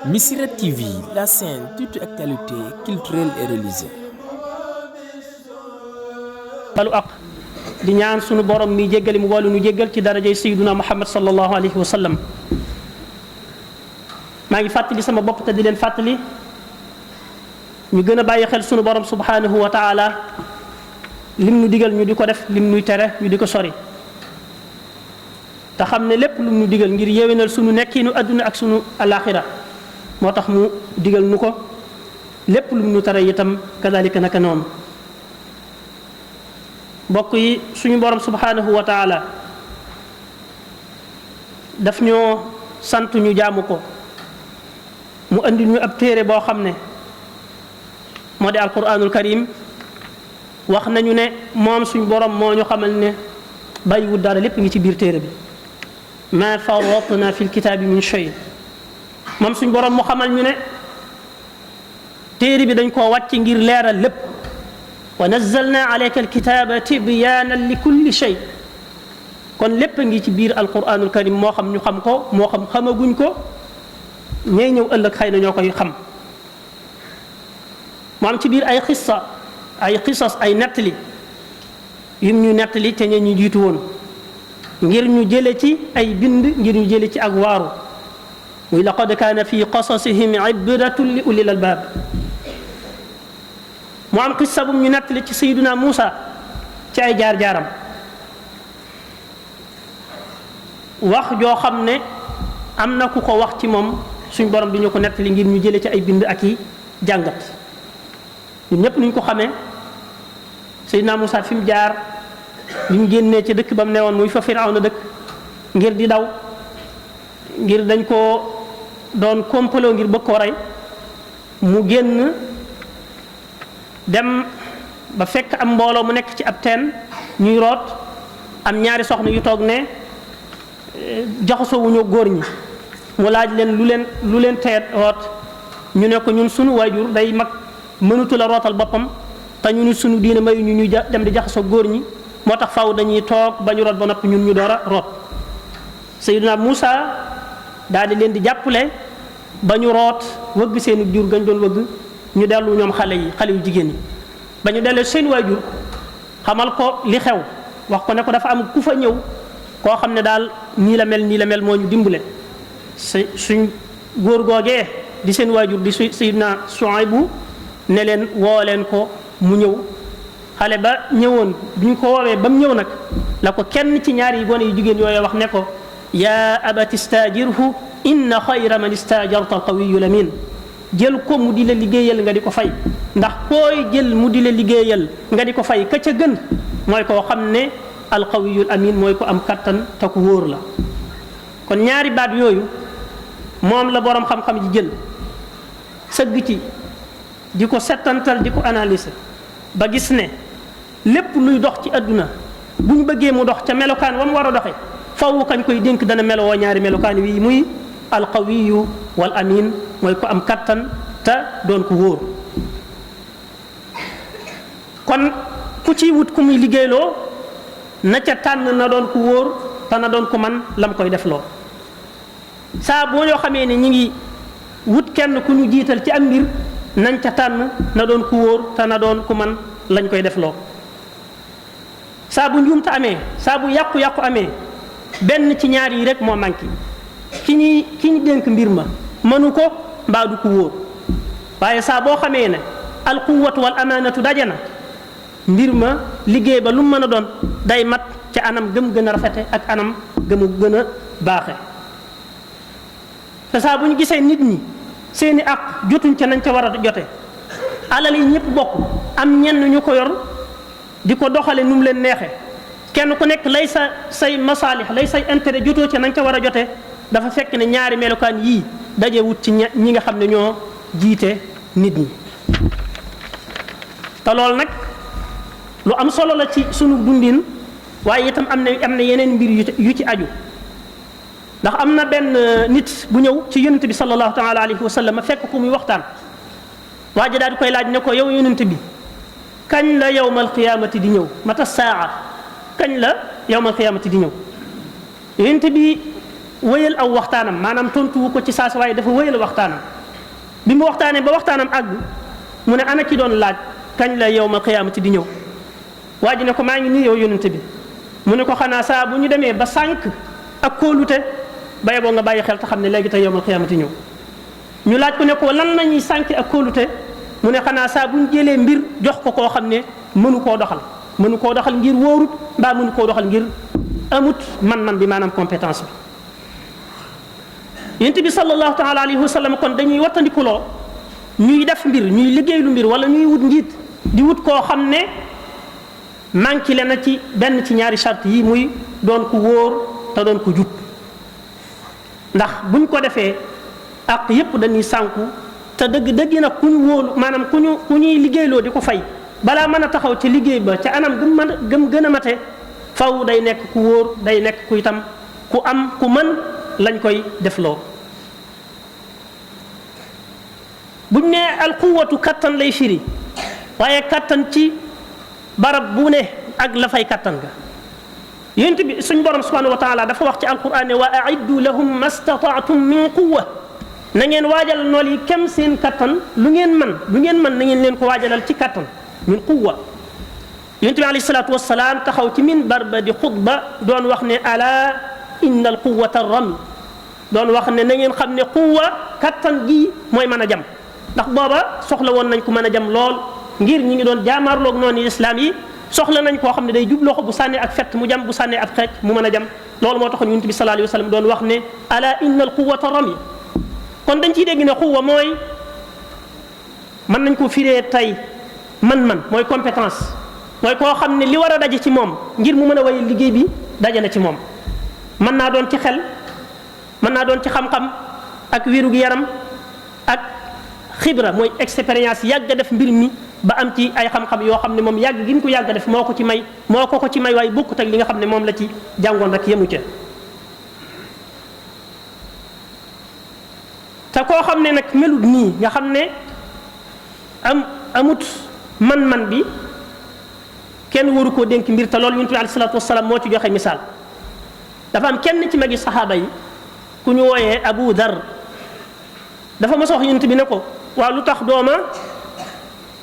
Missirah TV, la chaîne toute actualité culturelle et religieuse. balu ak di ñaan sunu borom mi jéggali mu boolu nu jéggal ci darajay sayyiduna Muhammad sallallahu alayhi wa sallam. maa ngi fàttali sama bopp te di leen fàttali ñu gën a bàyyi xel sunu borom subhanahu wa taala lim nu digal ñu di ko def lim nuy tere ñu di ko sori te xam ne lépp lu nu digal ngir yéwénal sunu nekkinu adduna ak sunu alaxira moo tax mu digal nu ko lépp lu nu tere itam kadalika naka noonu. mbokk yi suñu borom subhanahu wa taala daf ñoo sant ñu jaamu ko mu andi ñu ab téere boo xam ne moo di alquranul karim wax nañu ne moom suñu borom moo ñu xamal ne bàyyiwul dara lépp ngi ci biir téere bi ma farratna fil kitaabi min shay moom suñu borom mu xamal ñu ne téere bi dañ koo wàcc ngir leeral lépp wa nazzalna alayka alkitaba tibyanan li kulli shay kon lépp ngi ci biir alquranul karim moo xam ñu xam ko moo xam xamaguñ ko ñay ñëw ëllëg xëy na ñoo koy xam mu am ci biir ay xissa ay xisas ay nettali yim ñu nettali te ñe ñu jiitu woon ngir ñu jële ci ay bind ngir ñu jële ci ak waaru muy laqad kaana fi qasasihim ibratun li ulil albab mu am xissa bu ñu nettali ci sayyiduna Muusa ci ay jaar-jaaram wax joo xam ne am na ku ko wax ci moom suñ borom bi ñu ko nettali ngir ñu jële ci ay bind ak i jàngat ñun ñépp nuñ ko xamee sayyiduna Muusa fi mu jaar bi mu génnee ci dëkk ba mu newoon muy fa Firawna dëkk ngir di daw ngir dañ koo doon kompaloo ngir bëgg koo rey mu génn dem ba fekk am mbooloo mu nekk ci ab teen ñuy root am ñaari soxna yu toog ne jaxasoo wu ñu góor ñi mu laaj leen lu leen teet root ñu ne ko ñun sunu waajur day mag mënutu la rootal boppam te ñun sunu diine mayu ñu ñuy dem di jaxasoo góor ñi moo tax faw dañuy toog ba ñu root ba noppi ñun ñu door a root Sayyiduna Muusa daal di leen di jàppale ba ñu root wëgg seeni jur gañ doon wëgg ñu dellu ñoom xale yu jigéen ñi ba ñu dellee seen waajur xamal ko li xew wax ko ne ko dafa am ku fa ñëw koo xam ne daal nii la mel moo ñu dimbale suñ góor googee di seen waajur di Sayyidina Suaybu ne leen woo leen ko mu ñëw xale ba ñëwoon bi ñu ko woowee ba mu ñëw nag la ko kenn ci ñaari yi gone yu jigéen yooyu wax ne ko yaa abati staajirhu inna xayra man istaajarta alqawiyu lamin jël ko mu di la liggéeyal nga di ko fay ndax kooy jël mu di la liggéeyal nga di ko fay ka ca gën mooy koo xam ne alqawiyul amin mooy ko am kattan te ku wóor la kon ñaari baat yooyu moom la boroom xam-xam ji jël sëgg ci di ko settantal di ko analyser ba gis ne lépp luy dox ci àdduna bu ñu bëggee mu dox ca melokaan wa mu war a doxe faw kañ koy dénk dana melowoo ñaari melokaan wi muy alqawiyu wal amin mooy ko am kattan te doon ko wóor kon ku ciy wut ku muy liggéeyloo na ca tànn na doon ko wóor te na doon ko man lam koy def loo saa boo ñoo xamee ne ñi ngi wut kenn ku ñu jiital ci am mbir nañ ca tànn na doon ku wóor te na doon ku man lañ koy def loo saa bu njuumte amee saa bu yàqu-yàqu amee benn ci ñaar yi rek moo manqué ki ñu dénk mbir ma mënu ko mbaa du ko wóor waaye saa boo xamee ne alquwatu wal amaanatu daje na mbir ma liggéey ba lu mu mën a doon day mat ca anam gëm gën a rafete ak anam gëmu gën a baaxe te saa bu ñu gisee nit ñi seeni ak jotuñ ca nañ ca war a jote alal yi ñëpp bokk am ñenn ñu ko yor di ko doxale nu mu leen neexe kenn ku nekk lay say masaalix lay say intérêt jotoo ca nañ ca war a jote dafa fekk ne ñaari melokaan yii daje wut ci ñi nga xam ne ñoo jiite nit ñi te loolu nag lu am solo la ci sunu dundin waaye itam am na yeneen mbir yu ci aju ndax am na benn nit bu ñëw ci yonent bi sallallahu taala alayhi wa sallam fekk ko muy waxtaan waa ji daal di koy laaj ne ko yow yonent bi kañ la yawmal qiyaamati di ñëw mata saa kañ la yawmal qiyaamati di ñëw yonent bi wëyal aw waxtaanam maanaam tontuwu ko ci saas waaye dafa wëyal waxtaanam bi mu waxtaanee ba waxtaanam àgg mu ne ana ki doon laaj kañ la yawmal qiyaamati di ñëw waa ji ne ko maa ngi nii yow yonente bi mu ne ko xanaa saa bu ñu demee ba sànq ak kóolute baye boo nga bàyyi xel te xam ne léegi tey yawmal qiyaamati ñëw ñu laaj ko ne ko lan la ñuy sànq ak kóolute mu ne xanaa saa bu ñu jëlee mbir jox ko koo xam ne mënu koo doxal ngir wóorut mbaa mënu koo doxal ngir amut man-man bi maanaam compétence bi yonent bi sallallahu taala alayhi wa sallam kon dañuy wattandikuloo ñuy def mbir ñuy liggéey lu mbir wala ñuy wut njiit di wut koo xam ne manqué le na ci benn ci ñaari charte yi muy doon ku wóor te doon ku jub ndax buñ ko defee ak yépp dañuy sànku te dëgg nag ku ñu wóolu maanaam ku ñuy liggéeyloo di ko fay balaa mën a taxaw ci liggéey ba ca anam gëm gën a mate faw day nekk ku wóor day nekk ku itam ku mën lañ koy defloo. buñ nee alquwatu kattan lay firi waaye kattan ci barab bu ne ak la fay kattan ga yonent bi suñ borom subhanahu wa taala dafa wax ci alquran ne wa aiddu lahum mastataatum min quwa na ngeen waajal nool yi kem seen kattan lu ngeen mën na ngeen leen ko waajalal ci kattan min quwa yonent bi alayhi salaatu wasalaam taxaw ci minbar ba di xutba doon wax ne ala inna al quwata rami doon wax ne na ngeen xam ne quwa kattan gi mooy mën a jam ndax booba soxla woon nañ ko mën a jam lool ngir ñi ngi doon jaamaarloog noonu islam yi soxla nañ koo xam ne day jubloo ko bu sànnee ak fett mu jam bu sànnee ab xeej mu mën a jam loolu moo taxoon yonent bi sallallahu alayhi wa sallam doon wax ne ala inna al quwata rami kon dañ ciy dégg ne quwa mooy mën nañ ko firee tey man mooy compétence mooy koo xam ne li war a daje ci moom ngir mu mën a waye liggéey bi daje na ci moom mën naa doon ci xel mën naa doon ci xam-xam ak wérug yaram ak xibra mooy expérience yàgg a def mbir mi ba am ci ay xam-xam yoo xam ne moom yàgg gi mu ko yàgg a def moo ko ci may waaye bokkut ak li nga xam ne moom la ci jàngoon rek yemu ca te koo xam ne nag melut nii nga xam ne amut man-man bi kenn waru koo dénk mbir te loolu yonent bi alayhi salaatu wasalaam moo ci joxe misaal dafa am kenn ci magi saxaaba yi ku ñu wooyee Abu Dar dafa mos a wax yonent bi ne ko waaw lu tax dooma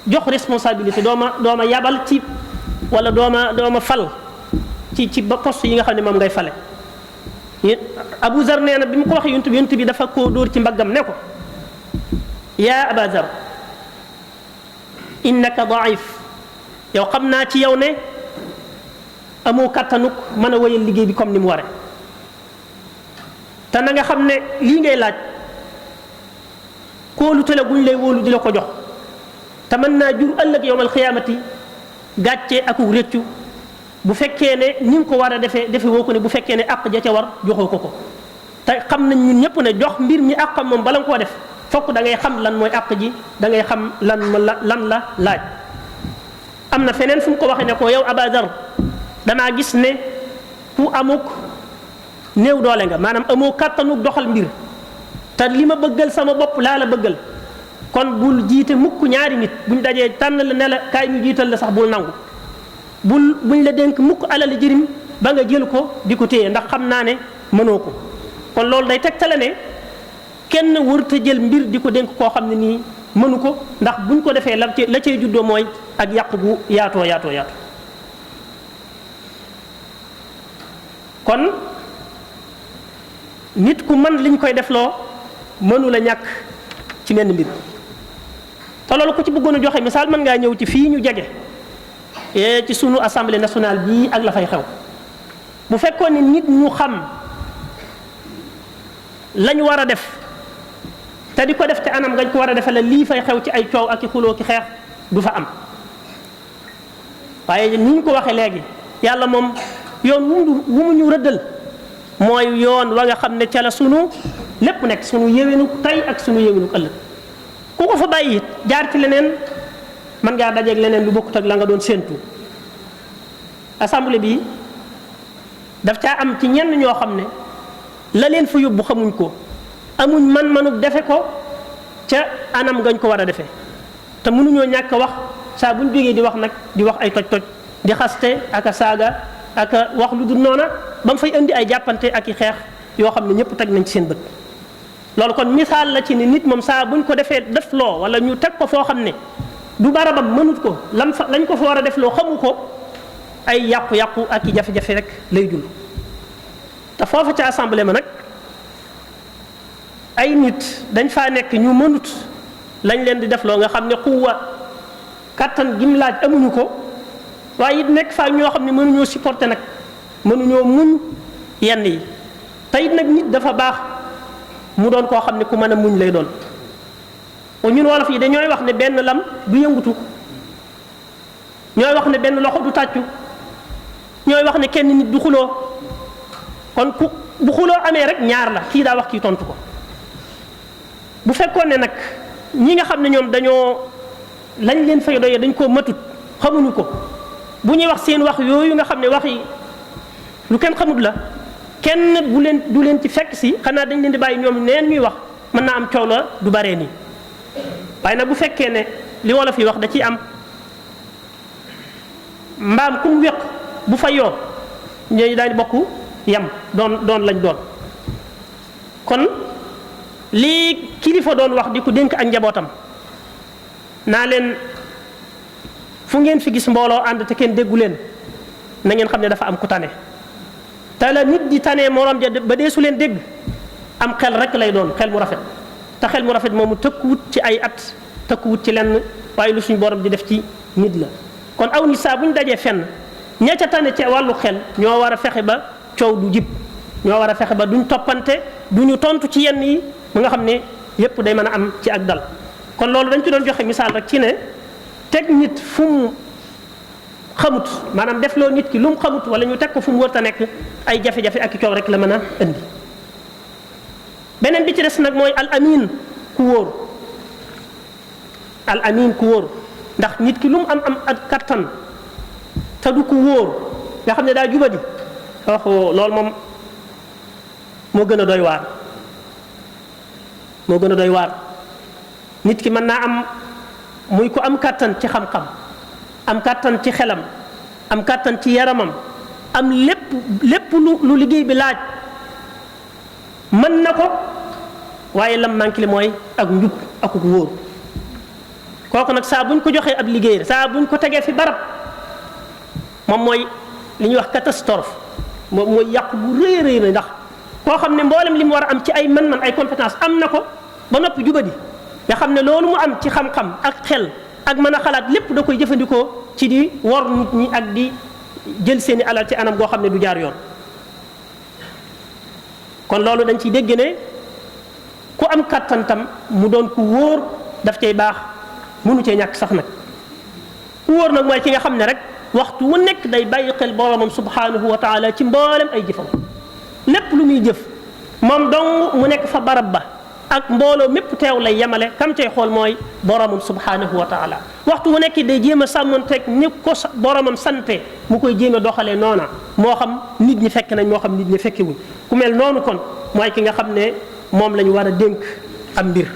jox responsabilité dooma yabal ci wala dooma fal ci ba poste yi nga xam ne moom ngay fale Abu Zar nee na bi mu ko waxee yonent bi dafa koo dóor ci mbaggam ne ko yaa Aba Zar innaka daif yow xam naa ci yow ne amoo kattanuk mën a wéyal liggéey bi comme ni mu ware te na nga xam ne lii ngay laaj kóolute la guñ lay wóolu di la ko jox te mën naa jur ëllëg yowmal xiyaamati gàcce ak réccu bu fekkee ne ni nga ko war a defe woo ko ne bu fekkee ne àq ja ca war joxoo ko te xam nañ ñun ñëpp ne jox mbir mi àqam moom bala nga koo def fokk da ngay xam lan mooy àq ji da ngay xam lan la laaj. am na feneen fu mu ko waxee ne ko yow Aba Dar damaa gis ne ku amuk néew doole nga maanaam amoo kàttanuk doxal mbir te li ma bëggal sama bopp laa la bëggal kon bul jiite mukk ñaari nit buñ dajee tànn la ne la kaay ñu jiital la sax bul nangu buñ la dénk mukk alal jëriñ ba nga jël ko di ko téye ndax xam naa ne mënoo ko kon loolu day tegtale ne kenn wërta jël mbir di ko dénk koo xam ne nii mënu ko ndax buñ ko defee la cay juddoo mooy ak yàq gu yaatoo kon nit ku mën liñ koy defloo mënu la ñàkk ci menn mbir te loolu ku ci bëggoon a joxe misaal mën ngaa ñëw ci fii ñu jege ci sunu assemblée nationale bii ak la fay xew bu fekkoon ni nit ñu xam lañ war a def te di ko def ci anam ngañ ko war a defe la lii fay xew ci ay coow ak i xuloo ki xeex du fa am waaye ni ñu ko waxee léegi yàlla moom yoon wu mu ñu rëddal mooy yoon wa nga xam ne ca la sunu lépp nekk sunu yéwénu tey ak sunu yéwénu ëllëg ku ko fa bàyyi it jaar ci leneen mën ngaa dajeeg leneen lu bokkut ak la nga doon séentu assemblée bi daf caa am ci ñenn ñoo xam ne la leen fa yóbbu xamuñ ko amuñ man-manub defe ko ca anam ngañ ko war a defee te mënuñoo ñàkk a wax saa buñ jógee di wax nag di wax ay toj-toj di xaste ak a saaga ak a wax lu dul noona ba mu fay indi ay jàppante ak i xeex yoo xam ne ñëpp teg nañ ci seen bët loolu kon misaal la ci ni nit moom saa buñ ko defee def loo wala ñu teg ko foo xam ne du barabam mënut ko lañ ko fa war a def loo xamu ko ay yàqu-yàqu ak i jafe-jafe rek lay jul te foofa ca assemblée ma nag ay nit dañ faa nekk ñu mënut lañ leen di def loo nga xam ne xuwa kattan gim laaj amuñu ko waaye it nekk faa ñoo xam ne mënuñoo supporter nag mënuñoo muñ yenn yi te it nag nit dafa baax mu doon koo xam ne ku mën a muñ lay doon ñun wolof yi dañooy wax ne benn lam du yëngutu ñooy wax ne benn loxo du tàccu ñooy wax ne kenn nit du xuloo kon ku bu xuloo amee rek ñaar la kii daa wax kii tontu ko bu fekkoon ne nag ñi nga xam ne ñoom dañoo lañ leen fay doyee dañ koo matut xamuñu ko bu ñuy wax seen wax yooyu nga xam ne wax yi lu kenn xamut la kenn du leen ci fekk si xanaa dañ leen di bàyyi ñoom neen ñuy wax mën naa am coow la du baree nii waaye nag bu fekkee ne li wolof yi wax da ciy am mbaam ku mu wéq bu fa yoo ñooy daal di bokk yam doon lañ doon kon lii kilifa doon wax di ko dénk ak njabootam naa leen fu ngeen fi gis mbooloo ànd te kenn déggu leen na ngeen xam ne dafa am ku tane te la nit di tane morom ja ba dee su leen dégg am xel rek lay doon xel mu rafet te xel mu rafet moomu tëkkuwut ci ay at tëkkuwut ci lenn waaye lu suñu borom di def ci nit la kon aw nit saa bu ñu dajee fenn ña ca tane ci wàllu xel ñoo war a fexe ba coow du jib ñoo war a fexe ba duñ toppante duñu tontu ci yenn yi mu nga xam ne yépp day mën a am ci ak dal kon loolu dañ ci doon joxe misaal rek ci ne teg nit fu mu xamut maanaam def loo nit ki lu mu xamut wala ñu teg ko fu mu wër ta nekk ay jafe-jafe ak i coow rek la mën a indi beneen bi ci des nag mooy al amin ku wóor al amin ku wóor ndax nit ki lu mu am ak kattan te du ku wóor nga xam ne daa jubadi wax loolu moom moo gën a doy waar moo gën a doy waar nit ki mën naa am muy ko am kattan ci xam-xam am kattan ci xelam am kattan ci yaramam am lépp lu liggéey bi laaj mën na ko waaye lam manqué mooy ak njub ak wóor kooku nag saa buñ ko joxee ab liggéey saa buñ ko tegee fi barab moom mooy li ñuy wax catastrophe moom mooy yàq bu rëy rëy na ndax koo xam ne mboolem li mu war a am ci ay mën-mën ay compétence am na ko ba noppi jubadi nga xam ne loolu mu am ci xam-xam ak xel ak mën a xalaat lépp da koy jëfandikoo ci di wor nit ñi ak di jël seeni alal ci anam goo xam ne du jaar yoon kon loolu dañ ciy dégg ne ku am kattantam mu doon ku wóor daf cay baax mënu cee ñàkk sax nag ku wóor nag mooy ki nga xam ne rek waxtu wu nekk day bàyyi xel boromam subhanahu wa taala ci mboolem ay jëfam lépp lu muy jëf moom dong mu nekk fa barab ba ak mbooloo mépp teew lay yemale kam cay xool mooy boromam subhanahu wa taala waxtu wu nekk day jéem a sàmmanteeg ni ko boromam sante mu koy jéem a doxalee noona moo xam nit ñi fekk nañ moo xam nit ñi fekkewuñ ku mel noonu kon mooy ki nga xam ne moom la ñu war a dénk am mbir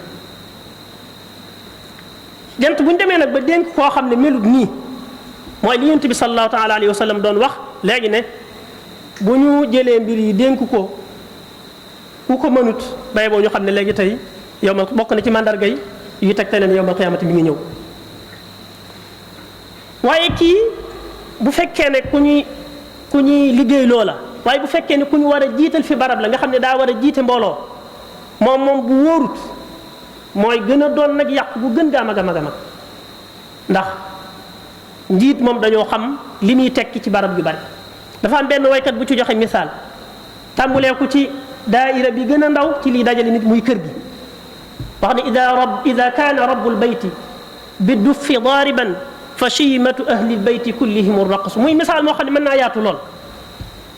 jant bu ñu demee nag ba dénk koo xam ne melut nii mooy li yonent bi sallallahu taala alayhi wa sallam doon wax léegi ne bu ñu jëlee mbir yi dénk ko ku ko mënut bay boo ñu xam ne léegi tey yow ma bokk na ci mandarga yi yu teg te leen yow ma xiyaamati mi ngi ñëw waaye kii bu fekkee ne ku ñuy liggéey loola waaye bu fekkee ne ku ñu war a jiital fi barab la nga xam ne daa war a jiite mbooloo moom bu wóorut mooy gën a doon nag yàq bu gën gaa mag a mag a mag ndax njiit moom dañoo xam li muy tekki ci barab yu bari dafa am benn waykat bu ci joxe misaal tàmbulee ko ci daaira bi gën a ndaw ci liy dajale nit muy kër gi wax ne ida kaana rabbul bayti bi duffi daariban fa chimatu ahli lbayti kullihim raqsu muy misaal moo xam ne mën naa yaatu lool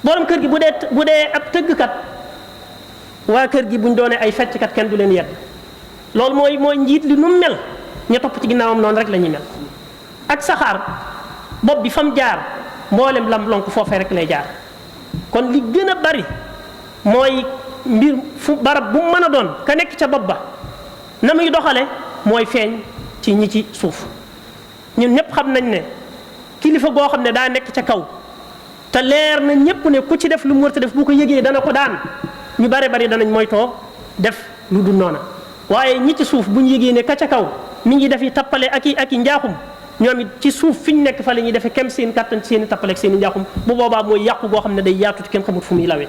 borom kër gi bu dee ab tëggkat waa kër gi buñ doonee ay fecckat kenn du leen yedd loolu mooy njiit li nu mel ña topp ci ginnaawam noonu rek la ñuy mel ak saxaar bopp bi fa mu jaar mboolem lam lonk foofee rek lay jaar kon li gën a bari mooy mbir fu barab bu mu mën a doon ka nekk ca bopp ba na muy doxale mooy feeñ ci ñi ci suuf ñun ñëpp xam nañ ne kilifa goo xam ne daa nekk ca kaw te leer na ñëpp ne ku ci def lu mu war a def bu ko yëgee dana ko daan ñu bare bari danañ moytoo def lu dul noona waaye ñi ci suuf bu ñu yëgee ne ka ca kaw mi ngi defi tappale ak i njaaxum ñoom it ci suuf fi ñu nekk fa la ñuy defee kem seen kattan ci seen i tappale ak seen i njaaxum bu boobaa mooy yàqu goo xam ne day yaatu kenn xamut fu muy lawee.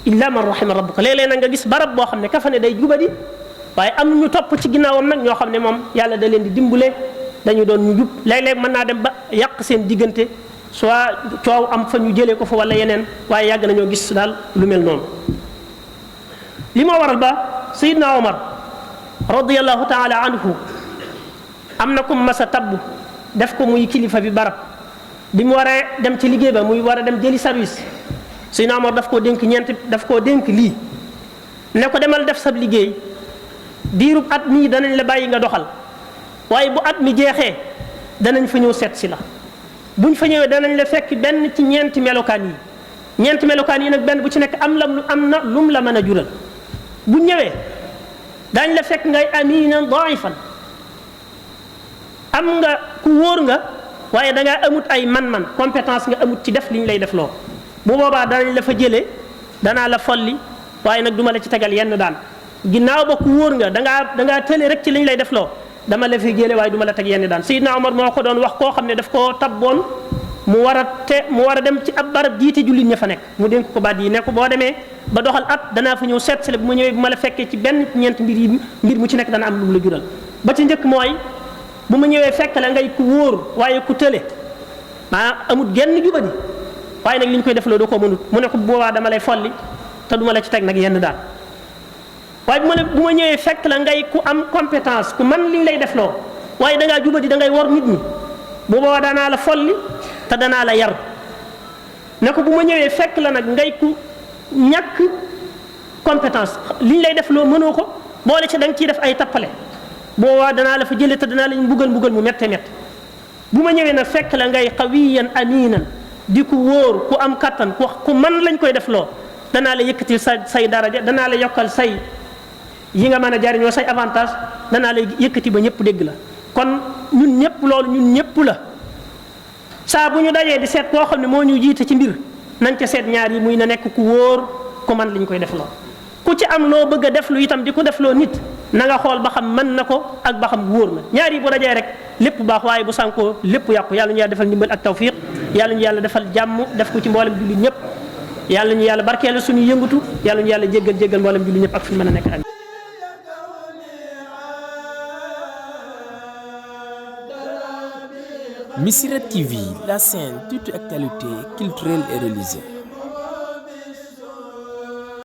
illa man rahima rabbuka léeg-léeg nag nga gis barab boo xam ne ka fa ne day jubadi waaye am ñu topp ci ginnaawam nag ñoo xam ne moom yàlla da leen di dimbale dañu doon ñu jub léeg-léeg mën naa dem ba yàq seen diggante soit coow am fa ñu jëlee ko fa wala yeneen waaye yàgg nañoo gis daal lu mel noonu. li moo waral ba Seydina Omar radiyallahu taala anhu am na ku mas a tabbu def ko muy kilifa bi barab bi mu waree dem ci liggéey ba muy war a dem jëli service Seydina Omar daf koo dénk lii ne ko demal def sab liggéey diirub at mii danañ la bàyyi nga doxal waaye bu at mi jeexee danañ fa ñëw seet si la buñ fa ñëwee danañ la fekk benn ci ñeenti melokaan yi nag benn bu ci nekk am na lum la mën a jural bu ñëwee daañ la fekk ngay aminan daifan am nga ku wóor nga waaye dangaa amut ay man-man compétence nga amut ci def li ñu lay def loo bu boobaa danañ la fa jëlee danaa la folli waaye nag duma la ci tegal yenn daan ginnaaw ba ku wóor nga dangaa tële rek ci li ñu lay def loo dama la fi jëlee waaye duma la teg yenn daan Seydina Omar moo ko doon wax koo xam ne daf koo tabboon mu war a dem ci ab barab jiite jullit ña fa nekk mu dénk ko baat yi ne ko boo demee ba doxal at danaa fa ñëw seet si la bu ma ñëwee bu ma la fekkee ci benn ñeent mbir mu ci nekk dana am lu mu la jural ba ci njëkk mooy bu ma ñëwee fekk la ngay ku wóor waaye ku tële amut genn jubadi waaye nag li ñu koy defloo doo ko mënut mu ne ko boobaa dama lay folli te duma la ci teg nag yenn daal waaye bu ma ñëwee fekk la ngay ku am compétence ku man li ñu lay defloo waaye dangaa jubadi dangay wor nit ñi boobaa danaa la folli te danaa la yar ne ko bu ma ñëwee fekk la nag ngay ku ñàkk compétence li ñu lay def loo mënoo ko boole ci da nga ciy def ay tappale boobaa danaa la fa jëlee te danaa la mbugal mu métte bu ma ñëwee nag fekk la ngay qawiyan aminan di ku wóor ku am kattan ku man lañ koy def loo danaa la yëkkatil say daraja danaa la yokkal say yi nga mën a jariñoo say avantage danaa la yëkkati ba ñëpp dégg la kon ñun ñëpp la saa bu ñu dajee di seet koo xam ne moo ñu jiite ci mbir nañ ca seet ñaar yi muy na nekk ku wóor ku man li ñu koy def loo ku ci am loo bëgg a def lu itam di ko def loo nit na nga xool ba xam mën na ko ak ba xam wóor na ñaar yi bu dajee rek lépp baax waaye bu sànkoo lépp yàqu yàlla ñu yàlla defal ndimbal ak tawfiq yàlla ñu yàlla defal jàmm def ko ci mboolem jullit ñëpp yàlla ñu yàlla barkeelal suñu yëngatu yàlla ñu yàlla jéggal mboolem jullit ñëpp ak fu ñu mën a nekk. Missirah TV, la chaîne toute actualité culturelle et religieuse.